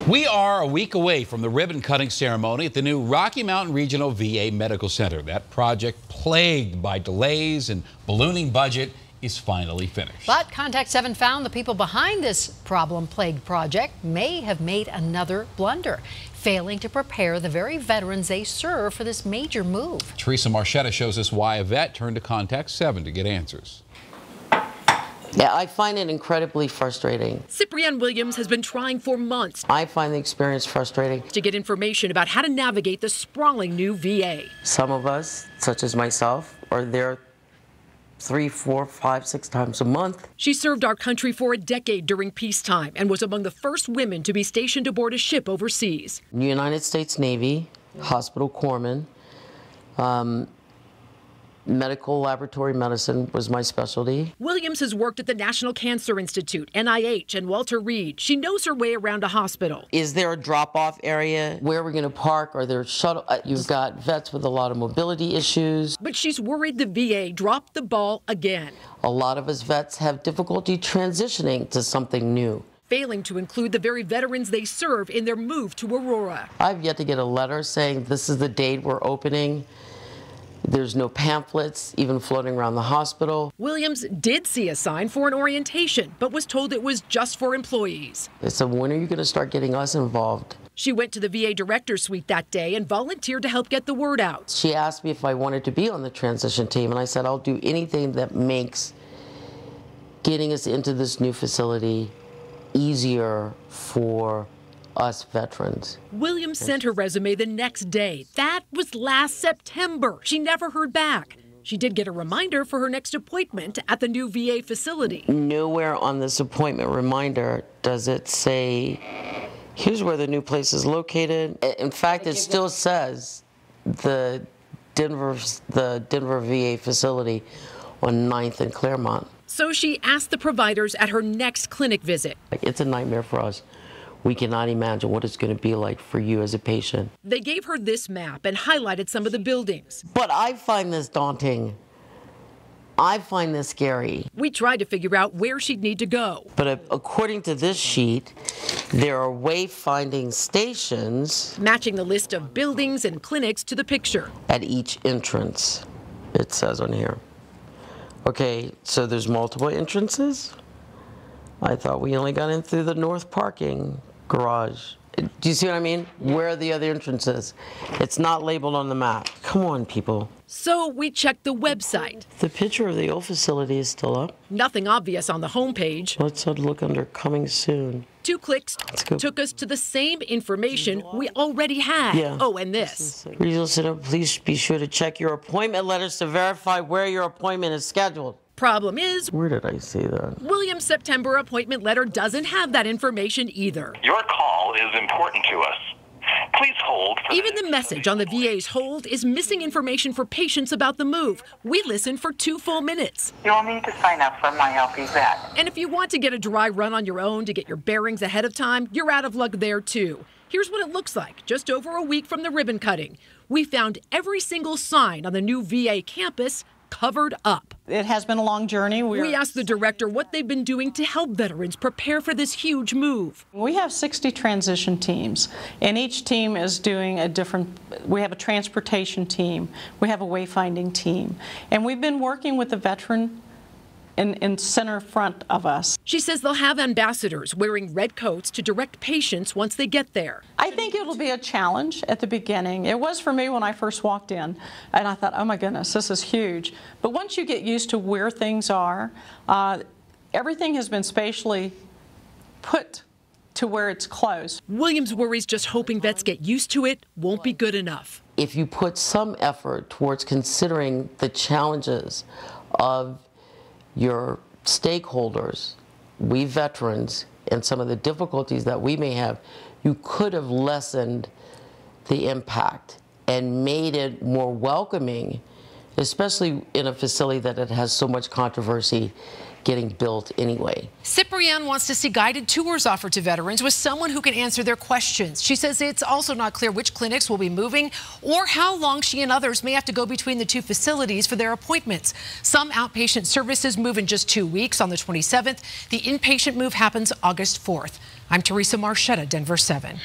We are a week away from the ribbon-cutting ceremony at the new Rocky Mountain Regional VA Medical Center. That project, plagued by delays and ballooning budget, is finally finished. But Contact 7 found the people behind this problem-plagued project may have made another blunder, failing to prepare the very veterans they serve for this major move. Teresa Marchetta shows us why a vet turned to Contact 7 to get answers. Yeah, I find it incredibly frustrating. Cyprienne Williams has been trying for months. I find the experience frustrating. To get information about how to navigate the sprawling new VA. Some of us, such as myself, are there 3, 4, 5, 6 times a month. She served our country for a decade during peacetime and was among the first women to be stationed aboard a ship overseas. United States Navy, hospital corpsman, medical laboratory medicine was my specialty. Williams has worked at the National Cancer Institute, NIH, and Walter Reed. She knows her way around a hospital. Is there a drop-off area? Where are we going to park? Are there shuttle? You've got vets with a lot of mobility issues. But she's worried the VA dropped the ball again. A lot of us vets have difficulty transitioning to something new, Failing to include the very veterans they serve in their move to Aurora. I've yet to get a letter saying this is the date we're opening. There's no pamphlets even floating around the hospital. Williams did see a sign for an orientation, but was told it was just for employees. They said, when are you going to start getting us involved? She went to the VA director's suite that day and volunteered to help get the word out. She asked me if I wanted to be on the transition team, and I said, I'll do anything that makes getting us into this new facility easier for us veterans. Williams sent her resume the next day. That was last September. She never heard back. She did get a reminder for her next appointment at the new VA facility. Nowhere on this appointment reminder does it say, here's where the new place is located. In fact, it still says the Denver VA facility on 9th and Claremont. So she asked the providers at her next clinic visit. It's a nightmare for us. We cannot imagine what it's going to be like for you as a patient. They gave her this map and highlighted some of the buildings. But I find this daunting. I find this scary. We tried to figure out where she'd need to go. But according to this sheet, there are wayfinding stations matching the list of buildings and clinics to the picture. At each entrance, it says on here. Okay, so there's multiple entrances? I thought we only got in through the north parking garage. Do you see what I mean? Where are the other entrances? It's not labeled on the map. Come on, people. So we checked the website. The picture of the old facility is still up. Nothing obvious on the homepage. Let's look under coming soon. 2 clicks took us to the same information we already had. Yeah. Oh, and this. Regional Center, please be sure to check your appointment letters to verify where your appointment is scheduled. Problem is, where did I see that? Williams' September appointment letter doesn't have that information either. Your call is important to us. Please hold. Even the message on the VA's hold is missing information for patients about the move. We listened for 2 full minutes. You'll need to sign up for My Healthy Vet. And if you want to get a dry run on your own to get your bearings ahead of time, you're out of luck there too. Here's what it looks like just over a week from the ribbon cutting. We found every single sign on the new VA campus covered up. It has been a long journey. We asked the director what they've been doing to help veterans prepare for this huge move. We have 60 transition teams, and each team is doing a different, we have a transportation team, we have a wayfinding team, and we've been working with the veteran in center front of us. She says they'll have ambassadors wearing red coats to direct patients once they get there. I think it'll be a challenge at the beginning. It was for me when I first walked in, and I thought, oh my goodness, this is huge. But once you get used to where things are, everything has been spatially put to where it's close. Williams worries just hoping vets get used to it won't be good enough. If you put some effort towards considering the challenges of your stakeholders, we veterans, and some of the difficulties that we may have, you could have lessened the impact and made it more welcoming, especially in a facility that it has so much controversy getting built anyway. Cyprienne wants to see guided tours offered to veterans with someone who can answer their questions. She says it's also not clear which clinics will be moving or how long she and others may have to go between the two facilities for their appointments. Some outpatient services move in just 2 weeks on the 27th. The inpatient move happens August 4th. I'm Teresa Marchetta, Denver 7.